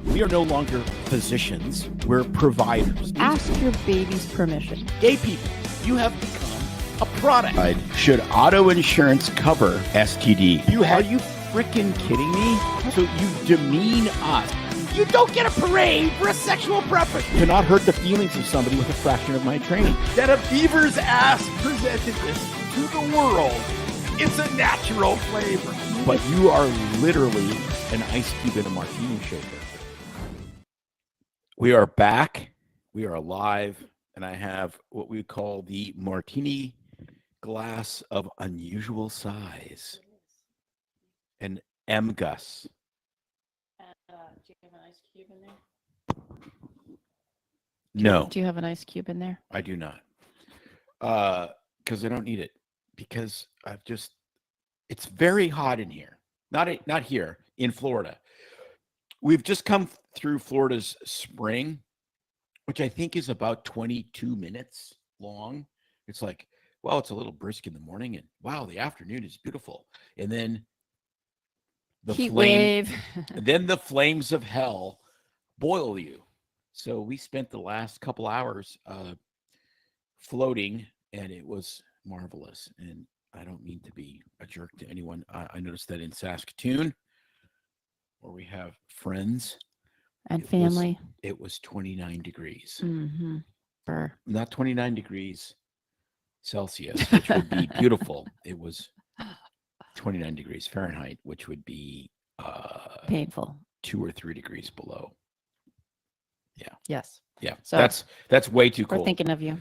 We are no longer physicians. We're providers. Ask your baby's permission. Gay people, you have become a product. Should auto insurance cover STD? Are you freaking kidding me? So you demean us. You don't get a parade for a sexual preference. To not hurt the feelings of somebody with a fraction of my training. That a beaver's ass presented this to the world. It's a natural flavor. But you are literally an ice cube in a martini shaker. We are back. We are alive. And I have what we call the martini glass of unusual size. An M-Gus. Do you have an ice cube in there? No. Do you have an ice cube in there? I do not. Because I don't need it. Because it's very hot in here. Not here, in Florida. We've just come through Florida's spring, which I think is about 22 minutes long. It's like, well, it's a little brisk in the morning, and wow, the afternoon is beautiful. And then Heat wave. Then the flames of hell boil you. So we spent the last couple hours floating, and it was marvelous. And I don't mean to be a jerk to anyone. I noticed that in Saskatoon, where we have friends and family, it was 29 degrees. Mm-hmm. Not 29 degrees Celsius, which would be beautiful. It was 29 degrees Fahrenheit, which would be painful. 2 or 3 degrees below. Yeah. Yes. Yeah. So that's way too cold. We're thinking of you.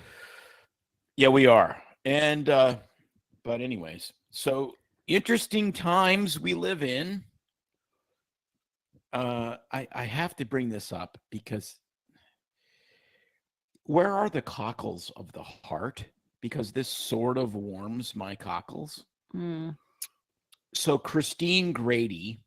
Yeah, we are. And but anyways, so interesting times we live in. I have to bring this up because where are the cockles of the heart? Because this sort of warms my cockles. Mm. So Christine Grady.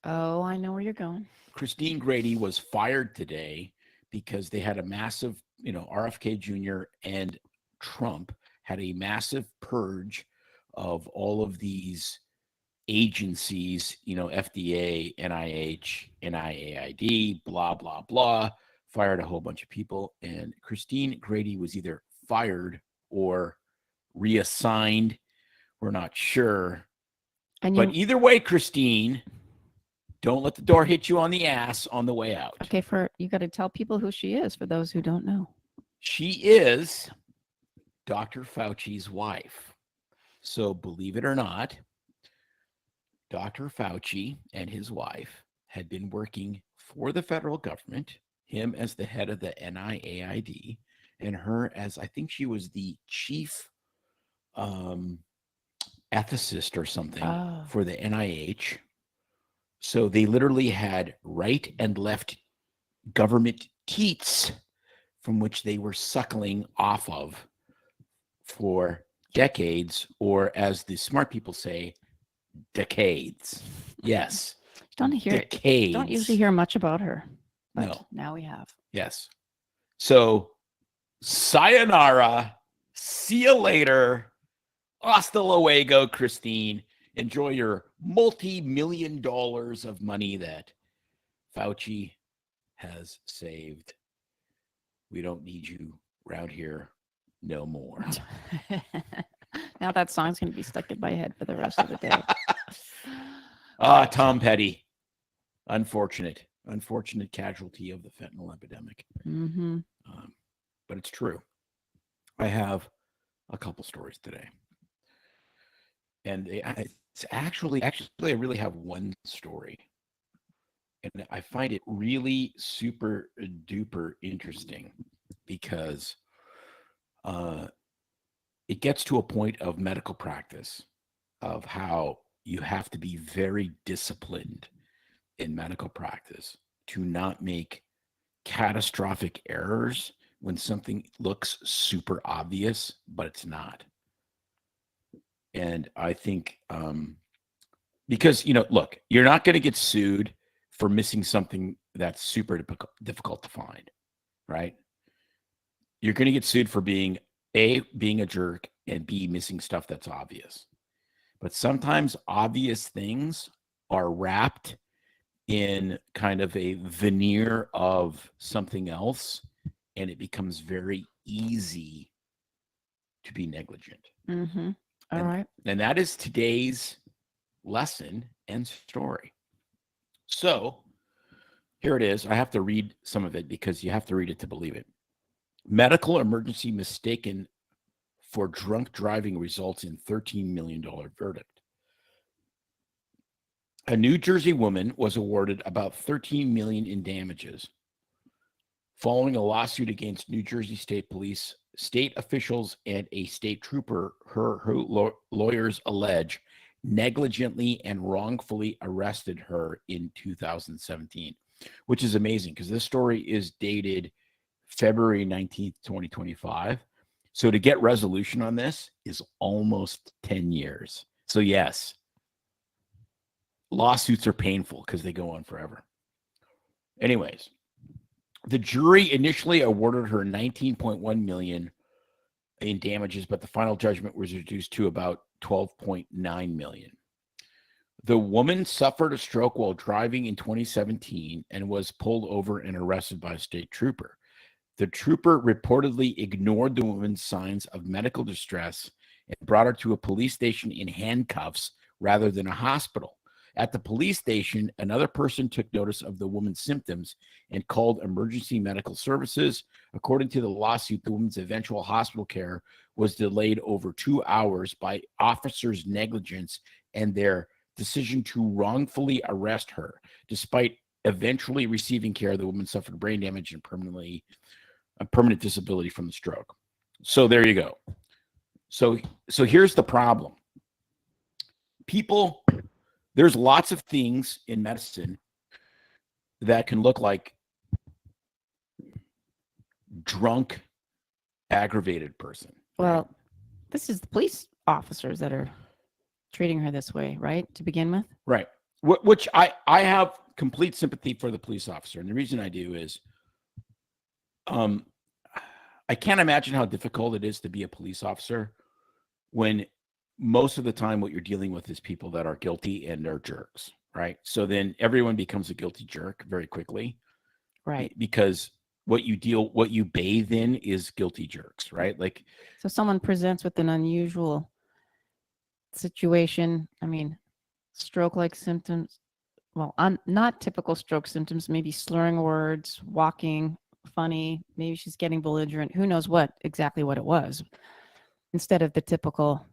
Oh, I know where you're going. Christine Grady was fired today because they had a massive, RFK Jr. and Trump had a massive purge of all of these agencies, FDA, NIH, NIAID, blah, blah, blah, fired a whole bunch of people. And Christine Grady was either fired or reassigned. We're not sure. But either way, Christine, don't let the door hit you on the ass on the way out. Okay, you got to tell people who she is for those who don't know. She is Dr. Fauci's wife. So believe it or not, Dr. Fauci and his wife had been working for the federal government, him as the head of the NIAID, and her as, I think she was the chief ethicist or something for the NIH. So they literally had right and left government teats from which they were suckling off of for decades, or as the smart people say, decades. Yes. Decades. Don't usually hear much about her. But no. Now we have. Yes. So sayonara. See you later. Hasta luego, Christine. Enjoy your multi-million dollars of money that Fauci has saved. We don't need you around here no more. Now that song's going to be stuck in my head for the rest of the day. Tom Petty. Unfortunate casualty of the fentanyl epidemic. Mm-hmm. But it's true. I have a couple stories today. And it's actually, I really have one story. And I find it really super duper interesting because it gets to a point of medical practice of how you have to be very disciplined in medical practice to not make catastrophic errors when something looks super obvious, but it's not. And I think because, look, you're not going to get sued for missing something that's super difficult to find, right? You're going to get sued for being A, being a jerk, and B, missing stuff that's obvious. But sometimes obvious things are wrapped in kind of a veneer of something else, and it becomes very easy to be negligent. Mm-hmm. All and, right. and that is today's lesson and story. So here it is. I have to read some of it because you have to read it to believe it. Medical emergency mistaken for drunk driving results in $13 million verdict. A New Jersey woman was awarded about $13 million in damages following a lawsuit against New Jersey State Police. State officials and a state trooper, her lawyers allege, negligently and wrongfully arrested her in 2017, which is amazing because this story is dated February 19th, 2025. So to get resolution on this is almost 10 years. So yes, lawsuits are painful because they go on forever. Anyways, the jury initially awarded her 19.1 million in damages, but the final judgment was reduced to about 12.9 million. The woman suffered a stroke while driving in 2017 and was pulled over and arrested by a state trooper. The trooper reportedly ignored the woman's signs of medical distress and brought her to a police station in handcuffs rather than a hospital. At the police station, another person took notice of the woman's symptoms and called emergency medical services. According to the lawsuit, the woman's eventual hospital care was delayed over 2 hours by officers' negligence and their decision to wrongfully arrest her. Despite eventually receiving care, the woman suffered brain damage and permanent disability from the stroke. So there you go. So here's the problem. People, there's lots of things in medicine that can look like drunk, aggravated person. Well, this is the police officers that are treating her this way, right? To begin with. Right. Which I have complete sympathy for the police officer. And the reason I do is I can't imagine how difficult it is to be a police officer when most of the time what you're dealing with is people that are guilty and are jerks, right? So then everyone becomes a guilty jerk very quickly. Right. Because what you bathe in is guilty jerks, right? Like, so someone presents with an unusual situation. I mean, stroke-like symptoms. Well, not typical stroke symptoms, maybe slurring words, walking funny, maybe she's getting belligerent, who knows exactly what it was, instead of the typical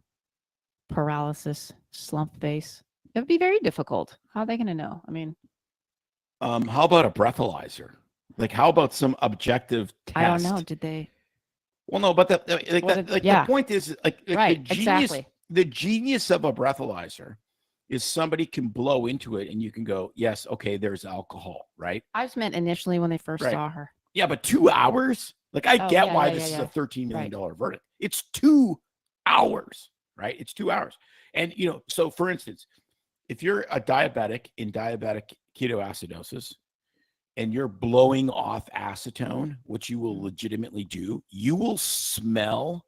paralysis, slump face. It would be very difficult. How are they going to know? I mean, how about a breathalyzer? Like, how about some objective test? I don't know. Did they? Well, no, but the point is, right, exactly. The genius of a breathalyzer is somebody can blow into it and you can go, yes, okay, there's alcohol, right? I just meant initially when they first saw her. Yeah, but 2 hours? Like, I get why this is a $13 million verdict. It's 2 hours, right? It's 2 hours. And, so for instance, if you're a diabetic in diabetic ketoacidosis and you're blowing off acetone, which you will legitimately do, you will smell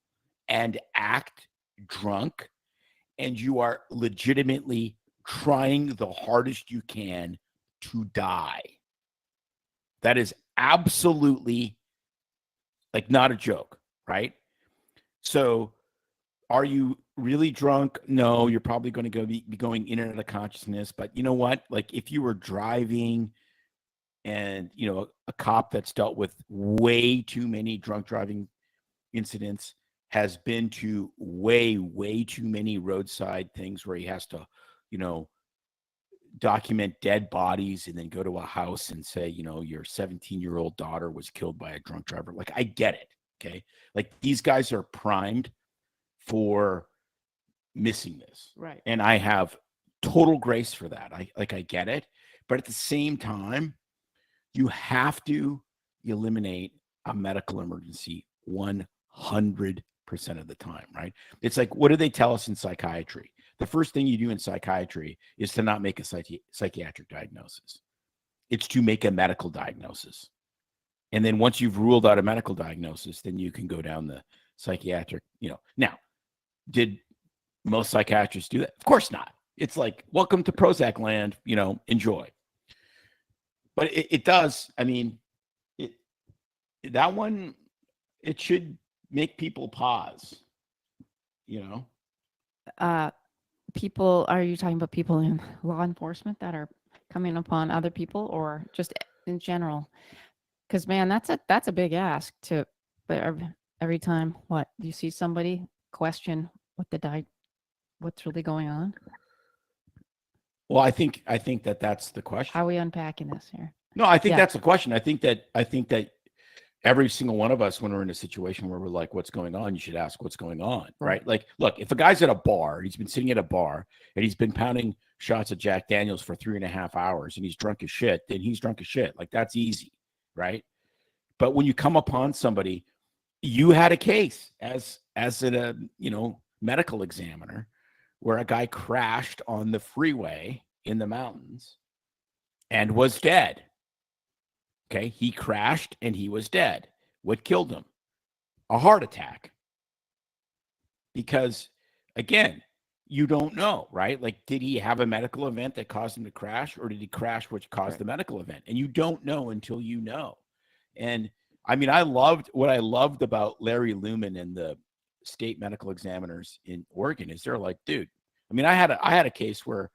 and act drunk, and you are legitimately trying the hardest you can to die. That is absolutely not a joke, right? So are you really drunk? No, you're probably going to be going in and out of consciousness. But you know what? Like, if you were driving and, a cop that's dealt with way too many drunk driving incidents, has been to way too many roadside things where he has to, document dead bodies and then go to a house and say, your 17-year-old daughter was killed by a drunk driver. Like, I get it. Okay. Like, these guys are primed for missing this. Right. And I have total grace for that. I get it. But at the same time, you have to eliminate a medical emergency 100% of the time, right? It's like, what do they tell us in psychiatry? The first thing you do in psychiatry is to not make a psychiatric diagnosis. It's to make a medical diagnosis. And then once you've ruled out a medical diagnosis, then you can go down the psychiatric, Now, did most psychiatrists do that? Of course not. It's like, welcome to Prozac land, enjoy. But it does. I mean, it that one, it should make people pause. You know. People, are you talking about people in law enforcement that are coming upon other people, or just in general? Because man, that's a big ask to, but every time what you see somebody question what's really going on. Well, I think that's the question. How are we unpacking this here? No, I think Yeah. that's the question. I think that every single one of us, when we're in a situation where we're like, what's going on, you should ask what's going on, right? Like, look, if a guy's at a bar, he's been sitting at a bar and he's been pounding shots of Jack Daniels for 3.5 hours and he's drunk as shit, then he's drunk as shit. Like, that's easy, right? But when you come upon somebody, you had a case as a medical examiner where a guy crashed on the freeway in the mountains and was dead. Okay, he crashed and he was dead. What killed him? A heart attack. Because again, you don't know, right? Like, did he have a medical event that caused him to crash, or did he crash which caused the medical event? And you don't know until you know. And I mean, what I loved about Larry Lumen and the state medical examiners in Oregon is they're like, dude, I mean, I had a case where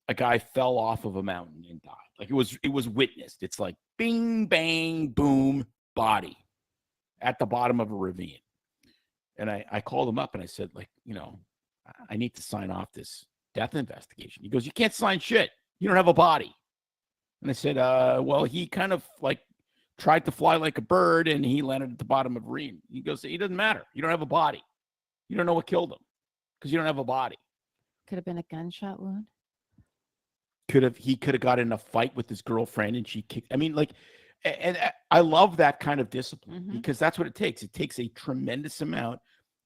a guy fell off of a mountain and died. Like, it was witnessed. It's like bing, bang, boom, body at the bottom of a ravine. And I called him up and I said, like, I need to sign off this death investigation. He goes, you can't sign shit. You don't have a body. And I said, well, he kind of like tried to fly like a bird and he landed at the bottom of a ravine. He goes, it doesn't matter. You don't have a body. You don't know what killed him because you don't have a body. Could have been a gunshot wound. He could have got in a fight with his girlfriend and she kicked. I mean, like, and I love that kind of discipline because that's what it takes. It takes a tremendous amount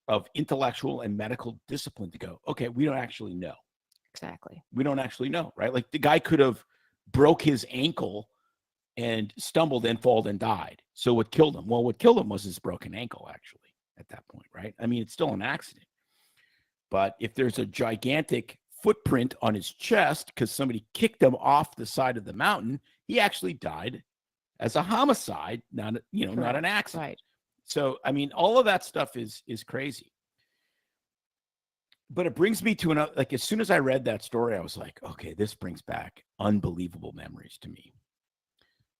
of intellectual and medical discipline to go, okay, we don't actually know. Exactly. We don't actually know, right? Like, the guy could have broke his ankle and stumbled and fall and died. So what killed him? Well, what killed him was his broken ankle, actually, at that point, right? I mean, it's still an accident. But if there's a gigantic footprint on his chest because somebody kicked him off the side of the mountain, he actually died as a homicide, not an accident. Right. So, I mean, all of that stuff is crazy. But it brings me to another, like, as soon as I read that story, I was like, okay, this brings back unbelievable memories to me.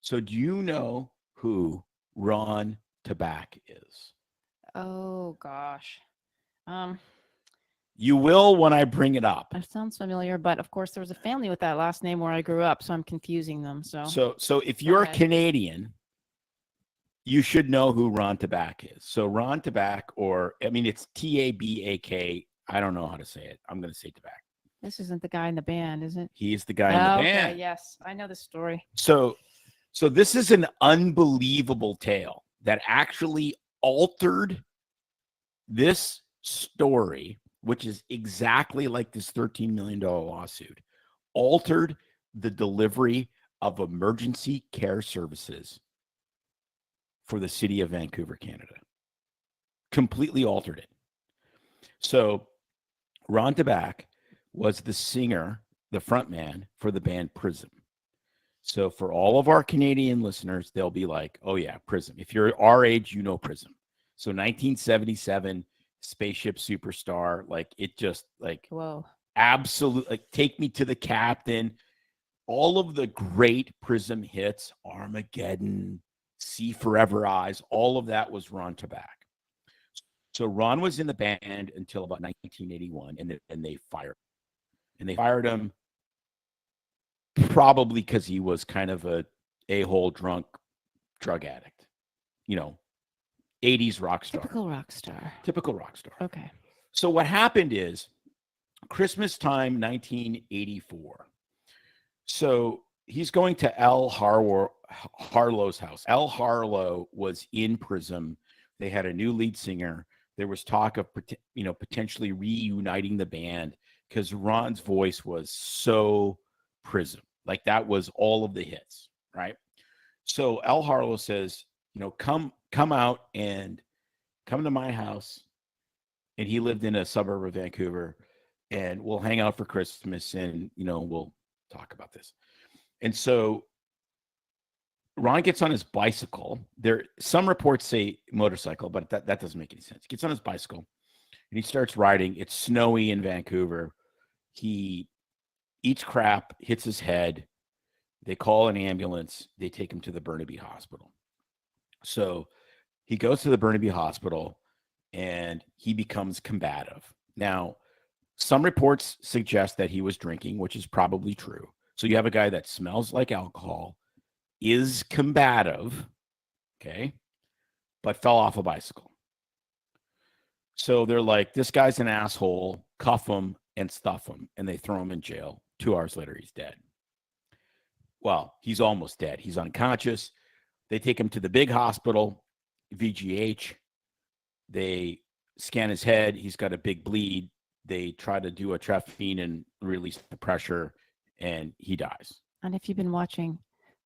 So do you know who Ron Tabak is? Oh gosh. You will when I bring it up. That sounds familiar, but of course there was a family with that last name where I grew up, so I'm confusing them. So if you're Canadian, you should know who Ron Tabak is. So Ron Tabak, or I mean, it's Tabak. I don't know how to say it. I'm going to say Tabak. This isn't the guy in the band, is it? He is the guy in the band. Yes, I know the story. So this is an unbelievable tale that actually altered this story, which is exactly like this $13 million lawsuit, altered the delivery of emergency care services for the city of Vancouver, Canada. Completely altered it. So Ron Tabak was the singer, the frontman for the band Prism. So for all of our Canadian listeners, they'll be like, oh yeah, Prism. If you're our age, you know Prism. So 1977, Spaceship Superstar, like, it just, like, whoa, absolutely, like, Take Me to the Captain, all of the great Prism hits, Armageddon, See Forever Eyes, all of that was Ron Tabak. So Ron was in the band until about 1981, and they fired him. And they fired him probably because he was kind of a-hole drunk drug addict. 80s rock star. Typical rock star. Okay. So what happened is Christmas time, 1984. So he's going to Al Harlow's house. Al Harlow was in Prism. They had a new lead singer. There was talk of, potentially reuniting the band because Ron's voice was so Prism. Like, that was all of the hits, right? So Al Harlow says, come out and come to my house. And he lived in a suburb of Vancouver, and we'll hang out for Christmas and, we'll talk about this. And so Ron gets on his bicycle. Some reports say motorcycle, but that doesn't make any sense. He gets on his bicycle and he starts riding. It's snowy in Vancouver. He eats crap, hits his head. They call an ambulance. They take him to the Burnaby Hospital. So he goes to the Burnaby Hospital and he becomes combative. Now, some reports suggest that he was drinking, which is probably true. So you have a guy that smells like alcohol, is combative, okay, but fell off a bicycle. So they're like, this guy's an asshole, cuff him and stuff him, and they throw him in jail. 2 hours later, he's dead. Well, he's almost dead. He's unconscious. They take him to the big hospital, VGH. They scan his head. He's got a big bleed. They try to do a trephine and release the pressure, and he dies. And if you've been watching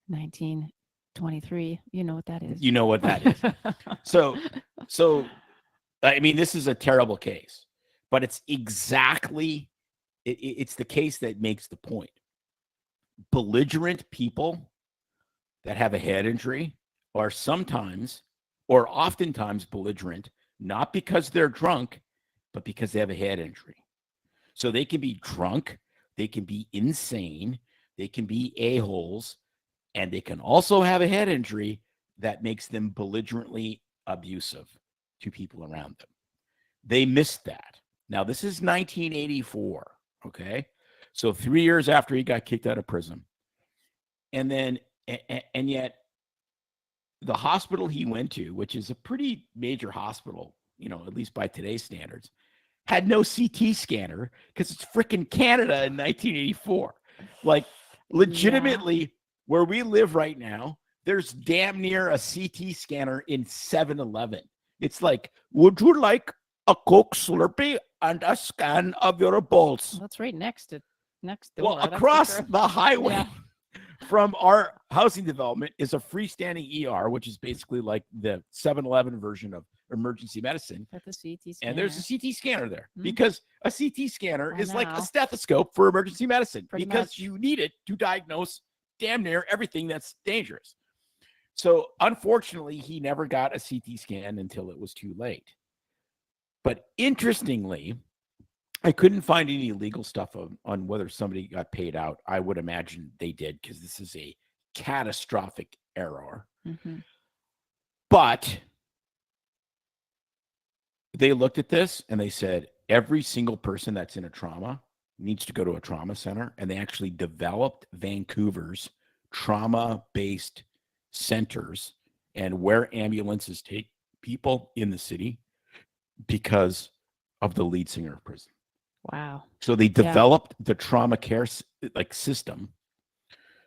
1923, you know what that is. You know what that is. So I mean, this is a terrible case, but it's exactly, it's the case that makes the point. Belligerent people that have a head injury are sometimes or oftentimes belligerent, not because they're drunk, but because they have a head injury. So they can be drunk, they can be insane, they can be a-holes, and they can also have a head injury that makes them belligerently abusive to people around them. They missed that. Now, this is 1984, okay? So 3 years after he got kicked out of prison. And then, and yet, the hospital he went to, which is a pretty major hospital, you know, at least by today's standards, had no CT scanner because it's freaking Canada in 1984. Like, legitimately, where we live right now, there's damn near a CT scanner in 7-Eleven. It's like, would you like a Coke Slurpee and a scan of your balls? Well, that's right next door. Well, across the highway from our housing development is a freestanding ER, which is basically like the 7-Eleven version of emergency medicine. At the CT scanner. And there's a CT scanner there because a CT scanner is like know. a stethoscope for emergency medicine Pretty because much. you need it to diagnose damn near everything that's dangerous. So unfortunately, he never got a CT scan until it was too late. But interestingly, I couldn't find any legal stuff on whether somebody got paid out. I would imagine they did because this is a catastrophic error. Mm-hmm. But they looked at this and they said, every single person that's in a trauma needs to go to a trauma center. And they actually developed Vancouver's trauma-based centers and where ambulances take people in the city because of the lead singer of prison. Wow. So they developed the trauma care system,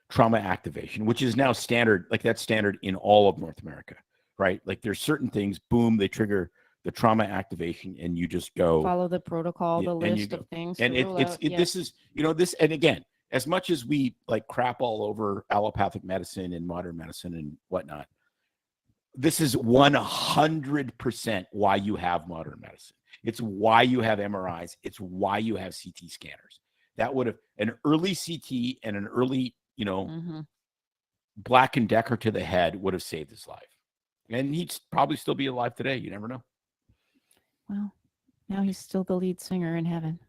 trauma activation, which is now standard, like that's standard in all of North America, right? Like there's certain things, boom, they trigger the trauma activation and you just go follow the protocol, the list of things. And this is, you know, this, and again, as much as we like crap all over allopathic medicine and modern medicine and whatnot, this is 100% why you have modern medicine. It's why you have MRIs. It's why you have CT scanners. That would have an early CT and an early, you know, Black and Decker to the head would have saved his life. And he'd probably still be alive today. You never know. Well, now he's still the lead singer in heaven.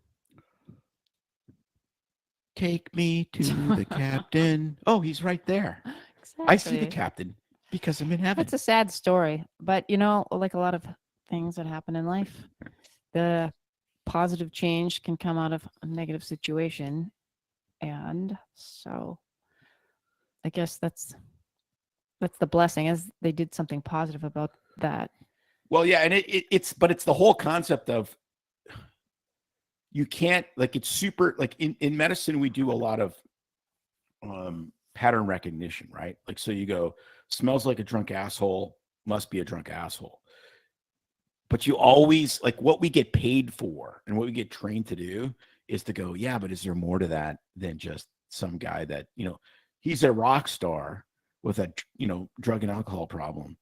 Take me to the captain. Oh, he's right there. Exactly. I see the captain because I'm in heaven. It's a sad story, but you know, like a lot of things that happen in life, the positive change can come out of a negative situation. And so I guess that's the blessing, is they did something positive about that. Well, yeah, and it's the whole concept of you can't, like, it's super, like in medicine, we do a lot of pattern recognition, right? Like, so you go, smells like a drunk asshole, must be a drunk asshole. But you always, like, what we get paid for and what we get trained to do is to go, yeah, but is there more to that than just some guy that, you know, he's a rock star with a, you know, drug and alcohol problem.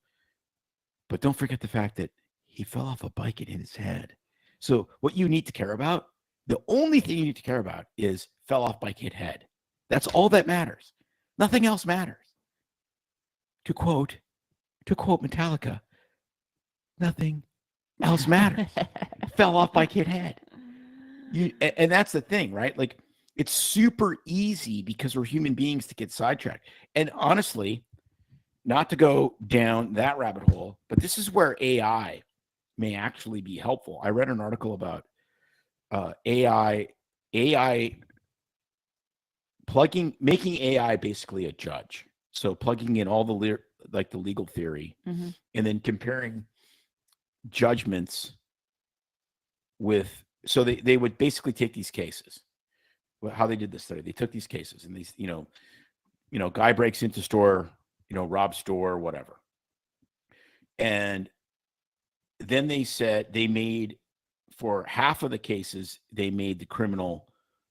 But don't forget the fact that he fell off a bike and hit his head. So what you need to care about, the only thing you need to care about is fell off bike, hit head. That's all that matters. Nothing else matters. to quote Metallica, nothing else matters. Fell off my kid head. And that's the thing, right? Like, it's super easy because we're human beings to get sidetracked. And honestly, not to go down that rabbit hole, but this is where AI may actually be helpful. I read an article about AI making AI basically a judge. So plugging in all the the legal theory, Mm-hmm. and then comparing judgments with. So they would basically take these cases. How they did this study, they took these cases, and these, guy breaks into store, robs store, whatever. And then they said they made, for half of the cases, they made the criminal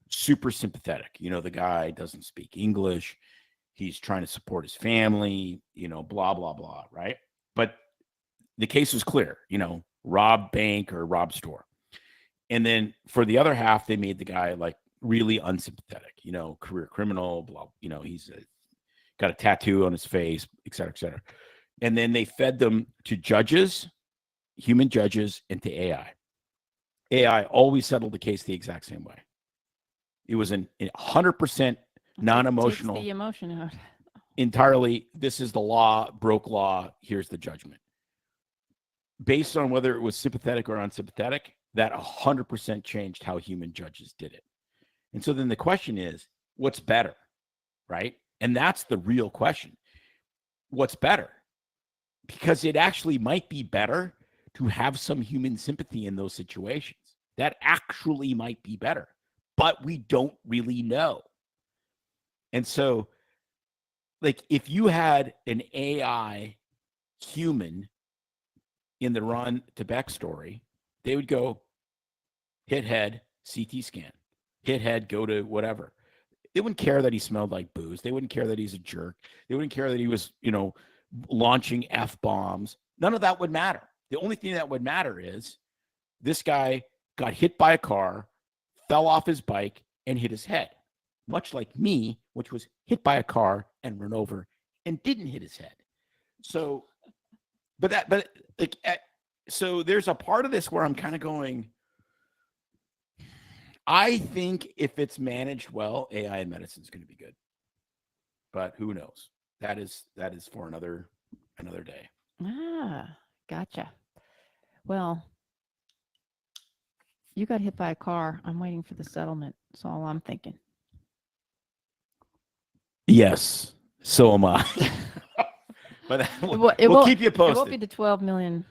super sympathetic. The guy doesn't speak English. He's trying to support his family, blah, blah, blah, right? But the case was clear, rob bank or rob store. And then for the other half, they made the guy like really unsympathetic, career criminal, blah, he's got a tattoo on his face, et cetera, et cetera. And then they fed them to judges, human judges, and to AI. AI always settled the case the exact same way. It was an 100% non-emotional. Takes the emotion out. Entirely, this is the law, broke law, here's the judgment. Based on whether it was sympathetic or unsympathetic, that 100% changed how human judges did it. And so then the question is, what's better, right? And that's the real question. What's better? Because it actually might be better to have some human sympathy in those situations. That actually might be better, but we don't really know. And so, like, if you had an AI human in the Ron Tebek story, they would go hit head, CT scan, hit head, go to whatever. They wouldn't care that he smelled like booze. They wouldn't care that he's a jerk. They wouldn't care that he was, launching F-bombs. None of that would matter. The only thing that would matter is this guy got hit by a car, fell off his bike, and hit his head. Much like me, which was hit by a car and run over and didn't hit his head. So, so there's a part of this where I'm kind of going, I think if it's managed well, AI in medicine is going to be good. But who knows? That is for another day. Ah, gotcha. Well, you got hit by a car. I'm waiting for the settlement. That's all I'm thinking. Yes, so am I. But we'll keep you posted. It won't be the 12 million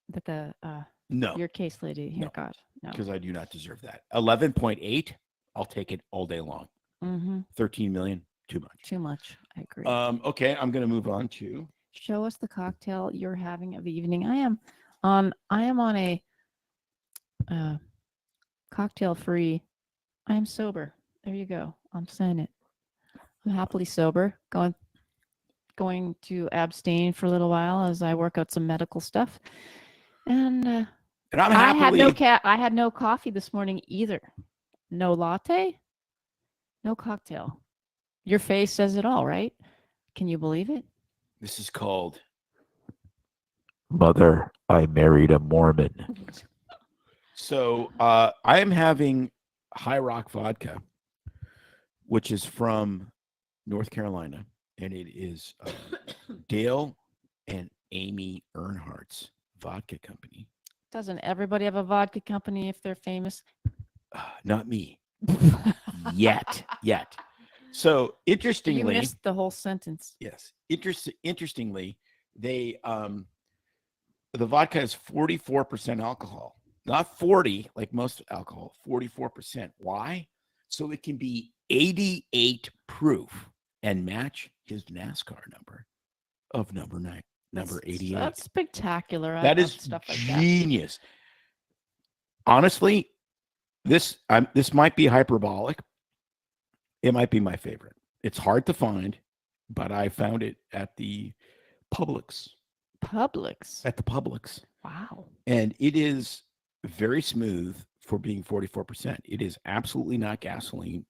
that the no, your case lady here got. No, because I do not deserve that. 11.8, I'll take it all day long. 13 million, too much. Too much. I agree. Okay, I'm going to move on to show us the cocktail you're having of the evening. I am on a cocktail free. I am sober. There you go. I'm saying it. I'm happily sober. Going to abstain for a little while as I work out some medical stuff. And I'm happily. I had no coffee this morning either. No latte. No cocktail. Your face says it all, right? Can you believe it? This is called Mother, I Married a Mormon. So I am having High Rock vodka, which is from North Carolina, and it is Dale and Amy Earnhardt's vodka company. Doesn't everybody have a vodka company if they're famous? Not me. Yet. So interestingly, you missed the whole sentence. Yes. Interestingly, they the vodka is 44% alcohol, not 40 like most alcohol. 44%. Why? So it can be 88 proof and match his NASCAR number of number 88. That's spectacular. That is stuff like genius. That. Honestly, this might be hyperbolic. It might be my favorite. It's hard to find, but I found it at the Publix. At the Publix. Wow. And it is very smooth for being 44%. It is absolutely not gasoline.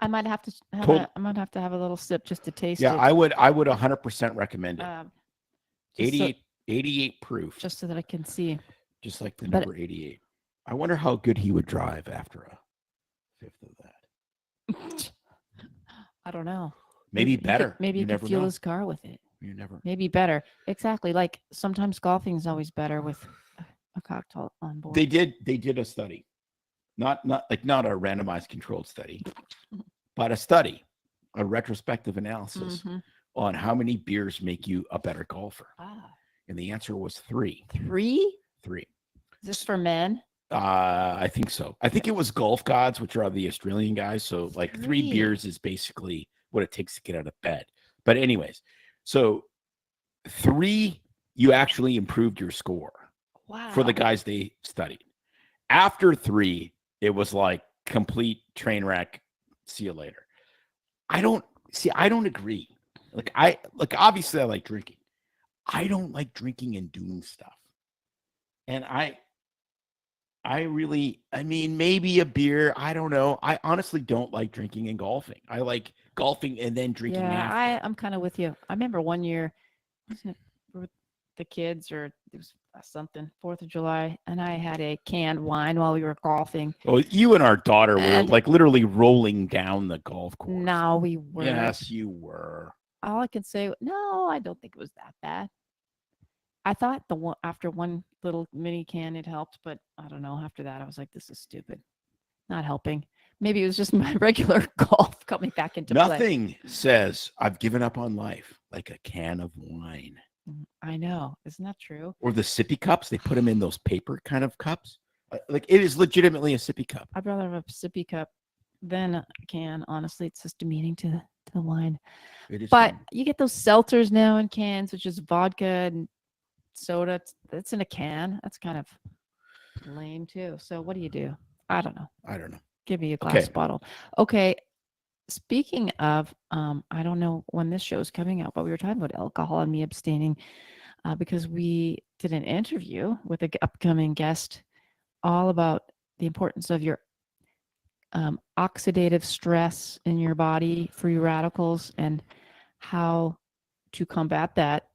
I might have to have Told- I might have to have a little sip just to taste Yeah, it. I would 100% recommend it. Just so, 88 proof, just so that I can see. just like the but- number 88. I wonder how good he would drive after a fifth of that. I don't know. Maybe He could- better. maybe You he could never fuel know. his car with it. You never. Maybe better. Exactly. Like sometimes golfing is always better with a cocktail on board. They did a study, not a randomized controlled study, but a study, a retrospective analysis Mhm. on how many beers make you a better golfer, Ah, and the answer was 3. 3? 3. Is this for men? I think so. I think it was Golf Gods, which are the Australian guys. So like 3 3. beers is basically what it takes to get out of bed. But anyways, so 3, you actually improved your score Wow. for the guys they studied. After 3, it was like complete train wreck. See you later. I don't agree. Obviously I like drinking. I don't like drinking and doing stuff. And I mean, maybe a beer. I don't know. I honestly don't like drinking and golfing. I like golfing and then drinking after. I'm kind of with you. I remember one year, wasn't it with the kids or it was something, 4th of July, and I had a canned wine while we were golfing. Well, you and our daughter were And- like literally rolling down the golf course. No, we were. Yes, you were. All I can say, no, I don't think it was that bad. I thought after one little mini can it helped, but I don't know. After that, I was like, this is stupid. Not helping. Maybe it was just my regular golf coming back into play. Nothing says I've given up on life like a can of wine. I know. Isn't that true? Or the sippy cups. They put them in those paper kind of cups. Like it is legitimately a sippy cup. I'd rather have a sippy cup than a can. Honestly, it's just demeaning to the wine. It is. But fun. you get those seltzers now in cans, which is vodka and soda. That's in a can. That's kind of lame too. So what do you do? I don't know. I don't know. Give me a glass Okay. bottle. Okay. Speaking of, I don't know when this show is coming out, but we were talking about alcohol and me abstaining because we did an interview with an upcoming guest all about the importance of your oxidative stress in your body, free radicals, and how to combat that.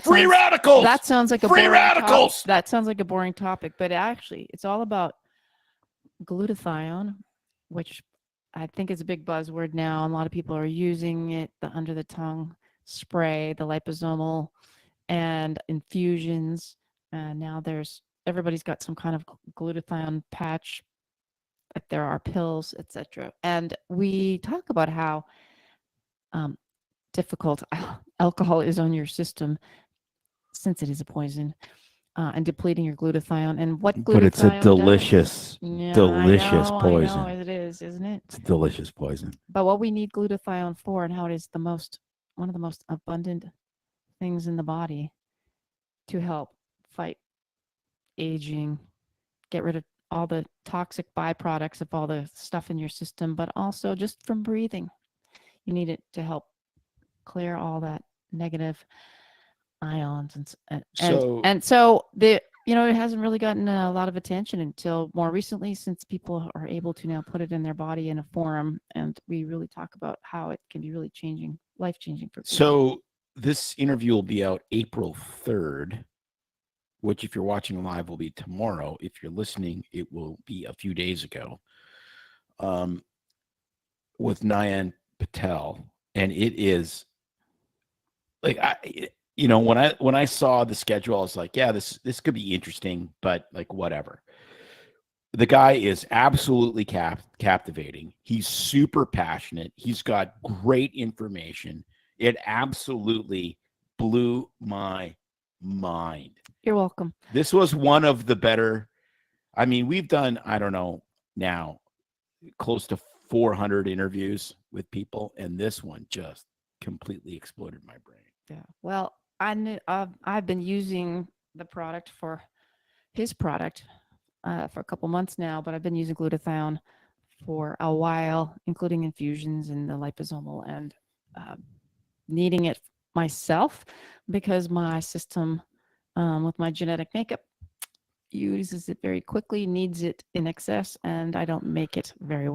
Free radicals. That sounds like a Free boring radicals. That sounds like a boring topic, but actually, it's all about glutathione, which I think is a big buzzword now. A lot of people are using it, the under the tongue spray, the liposomal, and infusions. And now everybody's got some kind of glutathione patch. There are pills, etc. And we talk about how difficult alcohol is on your system since it is a poison. And depleting your glutathione and what glutathione But it's a does. delicious, Yeah, delicious I poison. know it is, isn't it? It's delicious poison. But what we need glutathione for and how it is one of the most abundant things in the body to help fight aging, get rid of all the toxic byproducts of all the stuff in your system, but also just from breathing. You need it to help clear all that negative ions and so the it hasn't really gotten a lot of attention until more recently, since people are able to now put it in their body in a forum, and we really talk about how it can be really life changing for people. So this interview will be out April 3rd, which if you're watching live will be tomorrow. If you're listening, it will be a few days ago. With Nayan Patel, and it is like when I saw the schedule, I was like, yeah, this could be interesting, but like whatever. The guy is absolutely captivating. He's super passionate. He's got great information. It absolutely blew my mind. You're welcome. This was one of the better. I mean, we've done, I don't know now, close to 400 interviews with people, and this one just completely exploded my brain. Yeah. Well, I've been using his product for a couple months now, but I've been using glutathione for a while, including infusions and the liposomal, and needing it myself because my system, with my genetic makeup, uses it very quickly, needs it in excess, and I don't make it very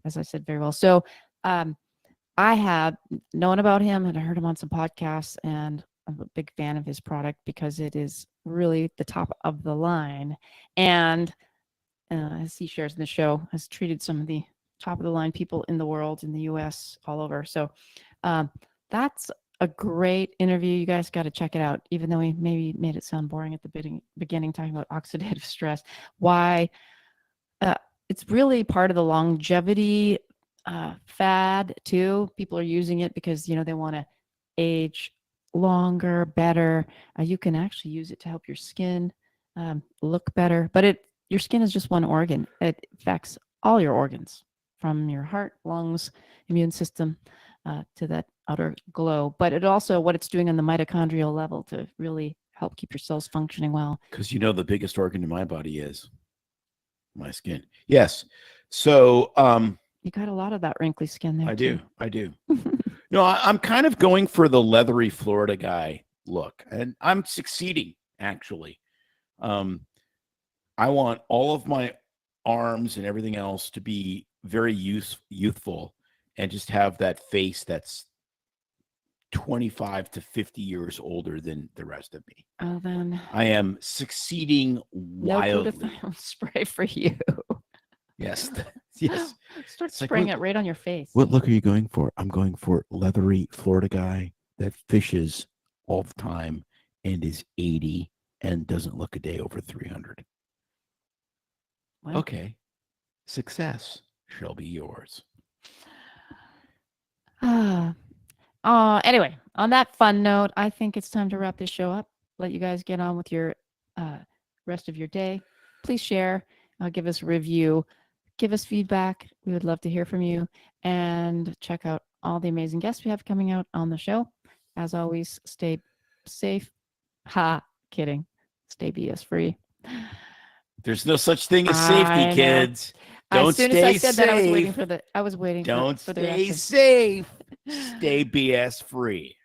as I said, very well. So I have known about him and I heard him on some podcasts, and I'm a big fan of his product because it is really the top of the line. And as he shares in the show, has treated some of the top of the line people in the world, in the US, all over. So that's a great interview. You guys got to check it out, even though he maybe made it sound boring at the beginning talking about oxidative stress. Why it's really part of the longevity fad too. People are using it because, they want to age longer, better. You can actually use it to help your skin look better, but your skin is just one organ. It affects all your organs, from your heart, lungs, immune system, to that outer glow. But it also, what it's doing on the mitochondrial level to really help keep your cells functioning well. Because the biggest organ in my body is my skin. Yes. So you got a lot of that wrinkly skin there. I do. No, I'm kind of going for the leathery Florida guy look, and I'm succeeding, actually. I want all of my arms and everything else to be very youthful and just have that face that's 25 to 50 years older than the rest of me. Oh, then I am succeeding wildly. No glutathione spray for you. Yes. Yes. Start spraying it right on your face. What look are you going for? I'm going for leathery Florida guy that fishes all the time and is 80 and doesn't look a day over 300. Well, okay. Success shall be yours. Anyway, on that fun note, I think it's time to wrap this show up. Let you guys get on with your rest of your day. Please share, give us a review, give us feedback. We would love to hear from you, and check out all the amazing guests we have coming out on the show. As always, stay safe. Kidding. Stay BS free. There's no such thing as safety, kids. Don't stay safe. As soon as I said that, I was waiting for the. Don't stay safe. Stay BS free.